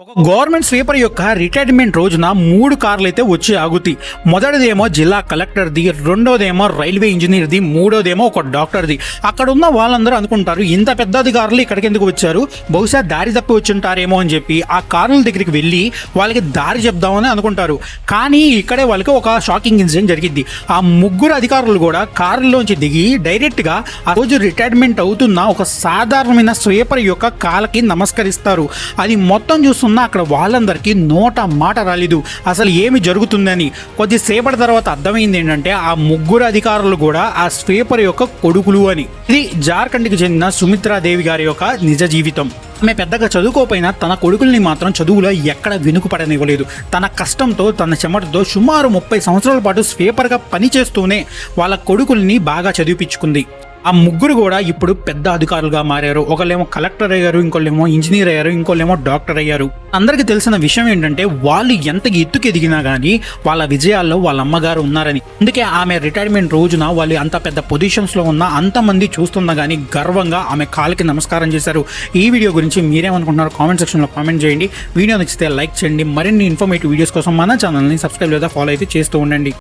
ఒక government sweeper యొక్క retirement రోజున 3 కార్లు అయితే వచ్చి ఆగుతాయి. మొదటిదేమో జిల్లా కలెక్టర్ది, రెండోదేమో రైల్వే ఇంజనీర్ది, మూడోదేమో ఒక డాక్టర్ది. అక్కడ ఉన్న వాళ్ళందరూ అనుకుంటారు ఇంత పెద్ద అధికారులు ఇక్కడికి ఎందుకు వచ్చారు, బహుశా దారి తప్పి వచ్చుంటారేమో అని చెప్పి ఆ కార్ల దగ్గరికి వెళ్ళి వాళ్ళకి దారి చెప్దామని అనుకుంటారు. కానీ ఇక్కడే వాళ్ళకి ఒక షాకింగ్ ఇన్సిడెంట్ జరిగింది. ఆ ముగ్గురు అధికారులు కూడా కారులోంచి దిగి డైరెక్ట్గా ఆ రోజు రిటైర్మెంట్ అవుతున్న ఒక సాధారణమైన స్వీపర్ యొక్క కాళ్ళకి నమస్కరిస్తారు. అది మొత్తం చూస్తున్న అక్కడ వాళ్ళందరికీ నోట మాట రాలేదు అసలు ఏమి జరుగుతుందని. కొద్దిసేపటి తర్వాత అర్థమైంది ఏంటంటే ఆ ముగ్గురు అధికారులు కూడా ఆ స్వీపర్ యొక్క కొడుకులు అని. ఇది జార్ఖండ్కి చెందిన సుమిత్రాదేవి గారి యొక్క నిజ జీవితం. ఆమె పెద్దగా చదువుకోపోయినా తన కొడుకుల్ని మాత్రం చదువులో ఎక్కడ వెనుకపడనివ్వలేదు. తన కష్టంతో తన చెమటతో సుమారు 30 సంవత్సరాల పాటు స్వీపర్గా పనిచేస్తూనే వాళ్ళ కొడుకుల్ని బాగా చదివిపించుకుంది. ఆ ముగ్గురు కూడా ఇప్పుడు పెద్ద అధికారులుగా మారారు. ఒకళ్ళేమో కలెక్టర్ అయ్యారు, ఇంకోళ్ళేమో ఇంజనీర్ అయ్యారు, ఇంకోళ్ళేమో డాక్టర్ అయ్యారు. అందరికీ తెలిసిన విషయం ఏంటంటే వాళ్ళు ఎంత ఎత్తుకు ఎదిగినా కానీ వాళ్ళ విజయాల్లో వాళ్ళ అమ్మగారు ఉన్నారని. అందుకే ఆమె రిటైర్మెంట్ రోజున వాళ్ళు అంత పెద్ద పొజిషన్స్లో ఉన్న అంతమంది చూస్తున్నా కానీ గర్వంగా ఆమె కాళ్ళకి నమస్కారం చేశారు. ఈ వీడియో గురించి మీరేమనుకుంటున్నారో కామెంట్ సెక్షన్లో కామెంట్ చేయండి. వీడియో నచ్చితే లైక్ చేయండి. మరిన్ని ఇన్ఫర్మేటివ్ వీడియోస్ కోసం మన ఛానల్ని సబ్స్క్రైబ్ లేదా ఫాలో అయితే చేస్తూ ఉండండి.